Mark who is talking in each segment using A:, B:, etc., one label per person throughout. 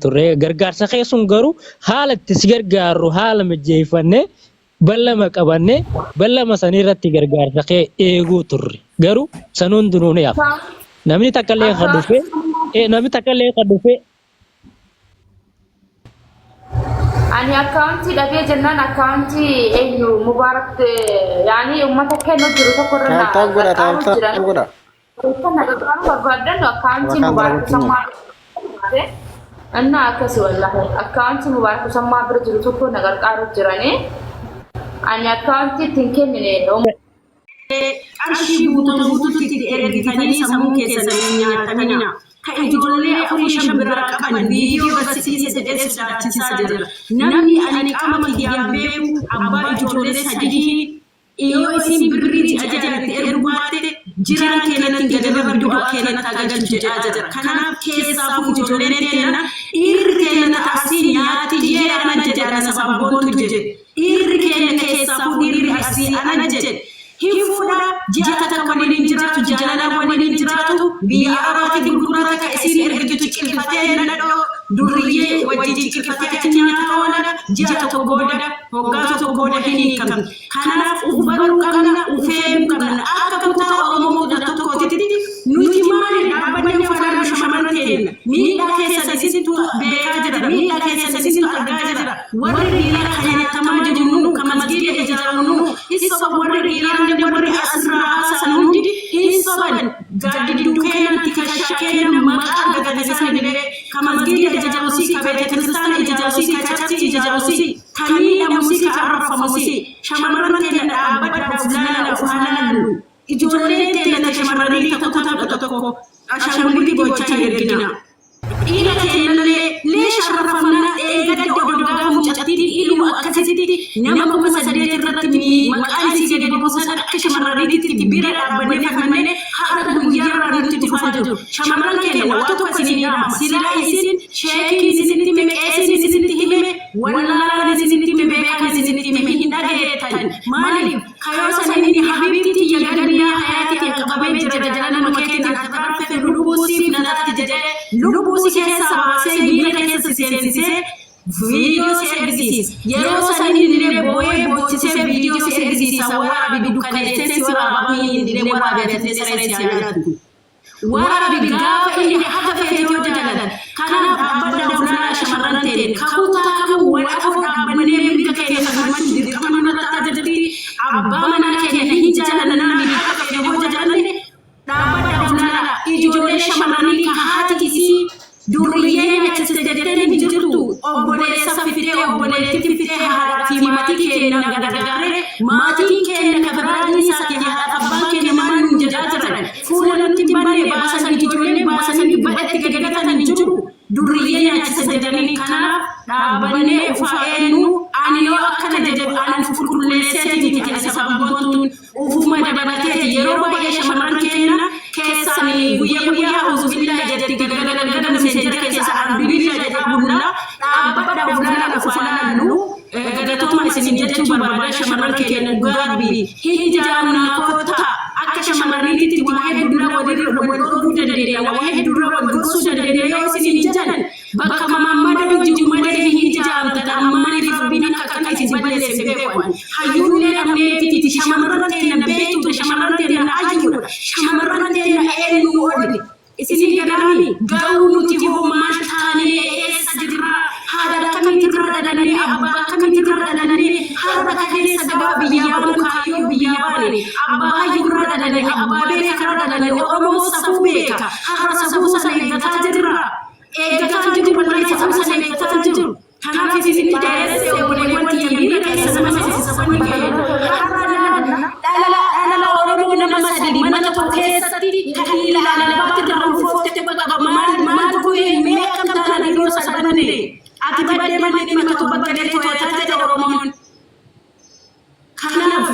A: turre gargaarsa keessun garuu haala itti si gargaaru haala mijeeffannee ballama qabannee ballama san irratti gargaarsa kee eeguu turre garuu sanuun dunuun yaaf namni takkallee kan dhufe
B: ani akkaunti dhabee jennaan akkaunti eenyu Mubaarak yaani ummata kennu jiru tokko irraa barbaadan akkaunti Mubaarak sammaa anna akkasi wallahi akkaunti Mubaarak sammaa bira jiru tokko nagarqaaru jirani ani akkaunti tinkennine
C: qarshii guutuutti ergitanii sammuu keessanii nyaatamina kan ijoollee afurii shan biraa qaban viidiyoo barsiisee jedhee sodaachisaa jira namni ani qaama kiyyaan beeku abbaa ijoollee sadii yoo isin birriitti ajajatti ergu baatte jiran keenyatti gadaba du'a keenyatti agalchu jedhaa jira kanaaf keessaa ijoolleen keenya irri keenya asii nyaati jedhee ana jedhaa sababoontu jedhe irri keenya keessaa irri asii ana jedhe hifuudha jata takka waliin jiraatu jaalala waliin jiraatu biyya araati gurgurata ka isin ergitu cilfatee nadhoo durriyyee wajjin cilfatee nyaata wala jata tokko booda hoggaa tokko booda hin hiikamne kanaaf ubaruu qabna ufeeruu qabna akka kutaa oromoo tokkotti nuti maali dhaabbanni faraan shamarran keenya miidhaa keessa isitu beekaa jira miidhaa keessa isitu argaa jira warri dhiiraa kan nyaatamaa jiru kan masgiida ijaaramnu isa warri dhiiraa warri asirraa sanuuti hisoban gaaddi dukkeenatti kashakeen maqaa gaggeessan illee kan masgiida ijaaramsi kabeete kiristaana ijaaramsi kachachi ijaaramsi kamiidha musika arrafa musi shamarran keenya dhaabbadhaaf lalaaf halalu ijoollee teenya shamarranii tokko ashaangulli gochaa ergina dhiira keenyallee lee sharrafamna eeggadda oddogaa mucattii ilmu akkasitti nama kuma saddeet irratti maqaan isii gadi bobosan akka shamarraniitti bira dhaabbannee fannee haadha guyyaa irratti dhufaa jiru shamarran keenya waa tokko isin yaama silaa isin sheekiin isinitti meqeesin isinitti hime wallaalaan isinitti beekan isinitti hime hin dhageettan maaliif kayoo sanini habiibti yagadaniyaa hayaatii qabamee jira jala nama keetiin atabarfe lubuusiif nalatti jedhee lubuusi keessa baasee biyya keessa seensisee viidiyoo si ergisiis yeroo sanini illee boo'ee boochisee viidiyoo si ergisiisa waraabi dukkaneessee si waraabamii illee waraabeetee saree si agartu waraabi gaafa inni haga feetoo jalalan kanaaf dhaabbata fuuldura shamarran ta'een kakutaa kamuu walafoo dhaabbannee mirga keenya gammachuu dirqama nurratti ajajatti abbaa manaa keenya hin jaalanna miidhaa feetoo jalanne dhaabbata fuuldura ijoollee shamarranii kan haati isii durriyyee nyaachiste jettee hin jirtu obboleessa fitee obboleetti fitee haadhaa fi maatii keenya gargaaree maatiin keenya kabiraanii isaati haadha abbaan keenya maal nu jedhaa jiran fuula nutti baay'ee baasanii ijoollee baasanii badhatti gaggeessanii jiru durriyyee nyaachiste jedhanii kanaaf dhaabbannee ufaa'eennu ani yoo akkana jedhu ani qulqulleessee miti keessa sababoontuun ufuma dabalatee yeroo baay'ee shamarran keenya keessanii guyyaa uzubilaa jedhatti gaggeessanii messenger keessa arbibilaa jedhamuudha dhaabbata fuuldura ufaanannu gadatuma isin jechuu barbaada shamarran keenya gaabii hijaamna koota akka shamarraniitti waa hedduu wal dandeenya waa hedduu wal gorsuu dandeenya yoo isin jalan bakka mammaada hojii malee hijaamta ammaanii rabbiin akka isin balleesse beekwan hayyuulee namneetti shamarran keenya beektu shamarran keenya ayyuudha shamarran keenya eenyu oolli isin gadaami gaa'uu nuti hoomaan taanee eessa jirra haadha kamitti irra dhalanee abbaa kamitti irra dhalanee haadha keessa gabaa biyyaa baanu kaayyoo biyyaa baane abbaa hayyuu irra dhalanee abbaa beeka irra dhalanee oromoo safuu beeka har'a safuu sana eeggataa jirra eeggataa jiru wallahi safuu sana eeggataa jiru kanaaf isinitti dheeressee obboleewwan kiyya keessa nama seesisa wanni keenya dhala oromoo nama sadii mana tokko keessatti kan ilaalan bakka irra uffooftee bakka maal bu'ee meeqam taanaan yeroo sadanne ati baddee malee nama tokko bakka deetoo taate oromoon kanaaf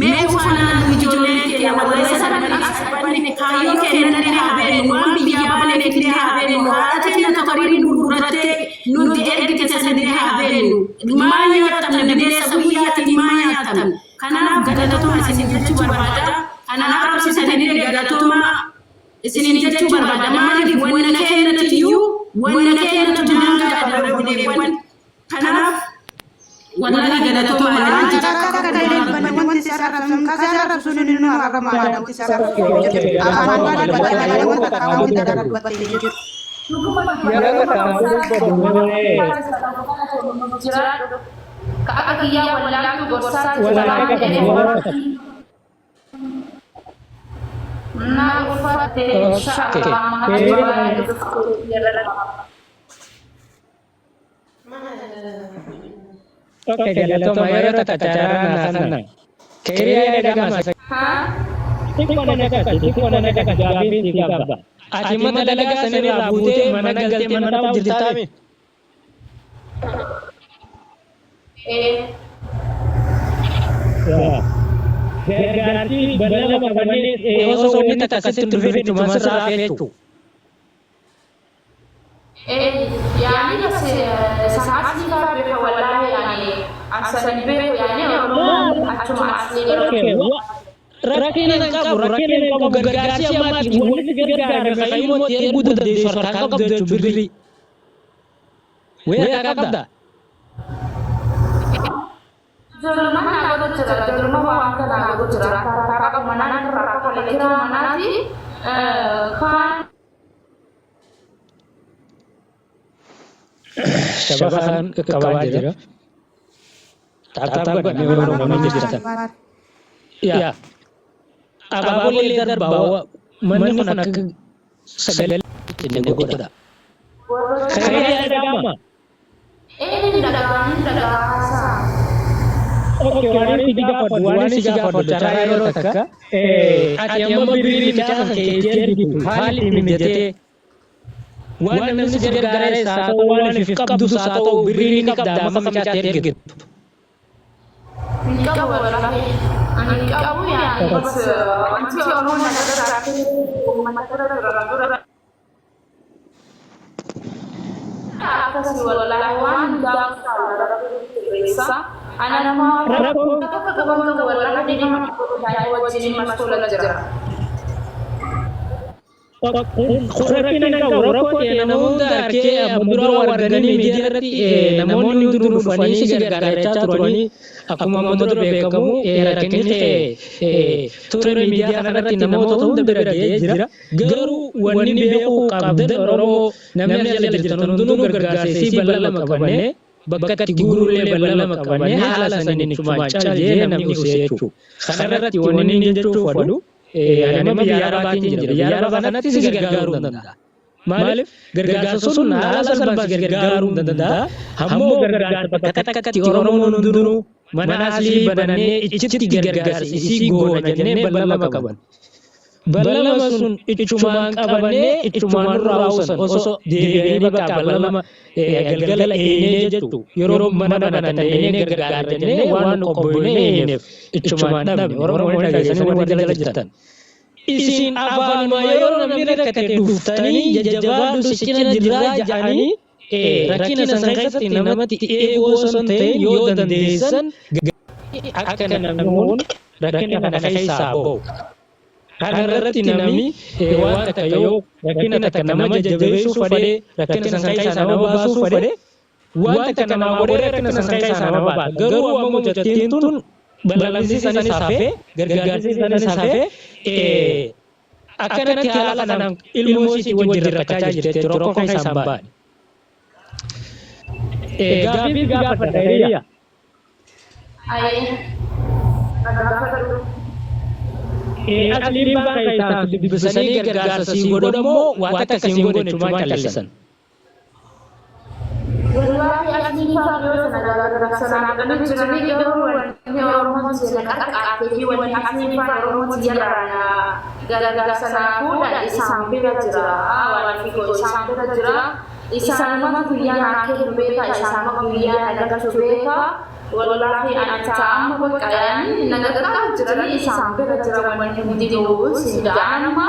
C: mee uffannaan ijoolleen keenya wallahi sadanne kaayyoo keenya illee habeenu waan biyyaa baanee illee habeenu haadha keenya tokkorii gurgurattee nuti ergite sadii habeenu maal nyaatamne bineensa guyyaatiin maal nyaatamne kanaaf gadatuma isin jechuu barbaada kanaaf rabsi sadanii gadatuma isin jechuu barbaada maaliif wanna keenyatti iyyuu Wanna keenyatu daangaa darbuleewwan kanaaf wallahi galatoomaa
D: Wanti sararra sun inni nu harama wanti sararra afaan malee badalaa wanta ta'uu darabbatee jiru.
B: Kakak dia walau gosar nah ufate
A: Oke, galatoomaa yeroo takka carraa naa kenna. Kiriyaa dhagama. Tikkoon naga gaabii si qaba. Ati mana dalagaa sanirraa buutee mana galtee mana taa'u jirtaami. Gargaarsi bal'aa qabannee osoo wanni takka sitti dhufee cuma sirraa feechuu.
B: يعني ساعات كتاب والله يعني أحسن به يعني أحسن
A: Rakkina hin qabu gargaarsi ammaatti walitti gargaarame fayyummaa ta'ee guutuu dandeessu harkaan qabdu jechuun birrii. Wayii harkaa qabda.
B: Jolman aku cerita, jolman wanita aku cerita. Kakak mana kakak paling kira mana sih? Kan
A: Shabakan kawan jira. Tatab kan orang jira. Ya. Abang boleh bawa mana nak segala ini goda. Kaya ada agama.
B: ini tidak rasa.
A: Oke, wani siga foto cara yoro takka. Ati amma birri micha ke jergi hali imidete. Wana namni gargaare saato wana fi qabdu saato birri ni qabda amma micha jergi.
B: Nikah wallahi. Nikah ya. Bas anti orang nak rasa mana Aku sih wallahi wan dah rasa. Anak nama kakak wallahi di mana wajib masuk lajara.
A: Rakkina hin qabu rakkoo ta'e namoota harkee dura warganii miidiyaa irratti namoonni hunduu dhufanii si gargaarachaa turanii akkuma amma dura beekamu rakkinni ta'e ture miidiyaa kanarratti namoota hunda bira ga'ee jira. Garuu wanni beekuu qabdan Oromoo namni jala jirtan hundinuu gargaarsii bal'aa qabannee bakka itti guurullee bal'aa qabannee haala saniin ittuma caljee namni usee jechuudha. Kanarratti wanni inni jechuuf fadhu nama biyya Arabaatiin jira. Biyya Arabaa kanatti si gargaaruu danda'a. Maaliif gargaarsa sun haala salphaas gargaaruu danda'a. Ammoo gargaarsa bakka takkatti Oromoon hundinuu mana aslii banannee ichitti gargaarsa isii goona jennee bal'aa qaban. Bal'aa sun ichumaan qabannee ichumaan raawusan osoo deebi'anii bakka bal'aa galgala eenyee jettu yeroo mana banatanii gargaara jennee waan qobboonee eenyeef ichumaan dhabne Oromoon dhageessanii warra jala jirtan. Isin afaan yeroo namni rakkate dhuftanii jajjabaadhu sichina jirraa ja'anii rakkina san keessatti namatti eeguu osoo hin ta'in yoo dandeessan akka namoonni rakkina kana keessaa bahu. Kanarratti namni waan takka yoo rakkina takka nama jajjabeessuu fedhe rakkina san keessaa nama baasuu fedhe waan takka nama godhee rakkina san keessaa nama baasa. Garuu amma mucattiin tun bal'aansiisanis hafee gargaarsiisanis hafee akkanatti haala kanaan ilmoo isii wajjin rakkachaa jirti jechuudha. Rakkoo keessaan baane. Gaaffiif gaafadha hiriyaa. Asliin baan keessaa dubbisanii gargaarsa siin godhamoo waan akka siin godhe cumaan callisan.
B: Wallahi asli faayyoo sana kan jiranii garuu wanni Oromoon sirna qaqqaatee fi wanni asli faayyoo Oromoon jirana gargaarsa sana fuudhan isaan bira jira. Waan fi isaan bira jira. Isaan nama guyyaa naakee beeka isaan nama guyyaa nagarsu beeka. Wallahi anta amma bakayaan nagargaa jiranii isaan bira jira wanni hundi ta'uu sindaanama.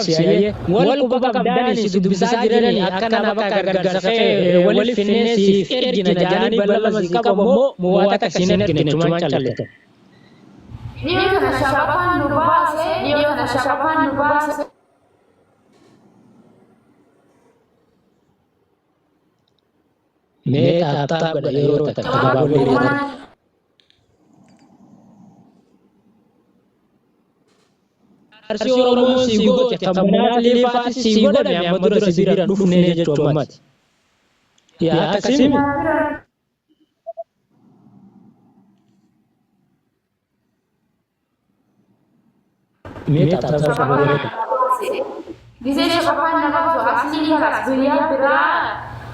A: Siaye wal quba qabdaan si dubbisaa jiranii akka nama bakka gargaarsa waliif finnee siif ergina jaanii bal'ama si qabu ammoo waan akka siin ergine cumaan callatan.
B: Dia kana shabakan nubase, dia kana shabakan nubase.
A: Mee taaptaaf godha yeroo takka gabaaboo dheerata. Arsii Oromoon sii goote kan manaaf liifaati sii godhame amma dura si bira dhufnee jechuu ammati. Yaa akkasii mee taaptaaf godha.
B: Gisee shabakan nama osoo asii karas guyyaa biraa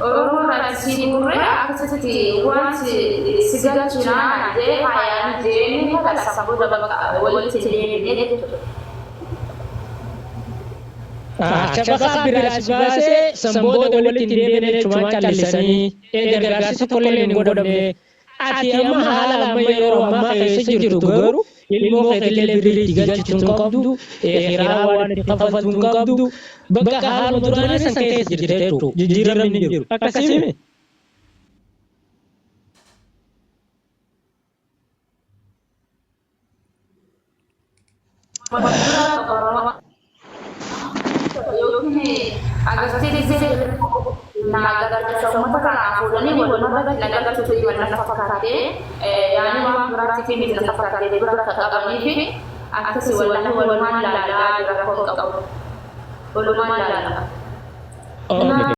B: Oromoo raasii murree akkasitti waan si galchuunaan jee faayaan jee kala sababu bakka walitti deemee jechuudha.
A: Shabakaa biraas baasee sanboota walitti deemee jechuun callisanii gargaarsi tokkollee hin godhamne. Ati amma haala amma yeroo ammaa keessa jirtu garuu ilmoo keetillee biriitti galchitu hin qabdu, hiraa waan itti kaffaltu hin qabdu, bakka haaluma duraanii san keessa jirte jechuudha. Jijjiiramni hin jiru. Akkasii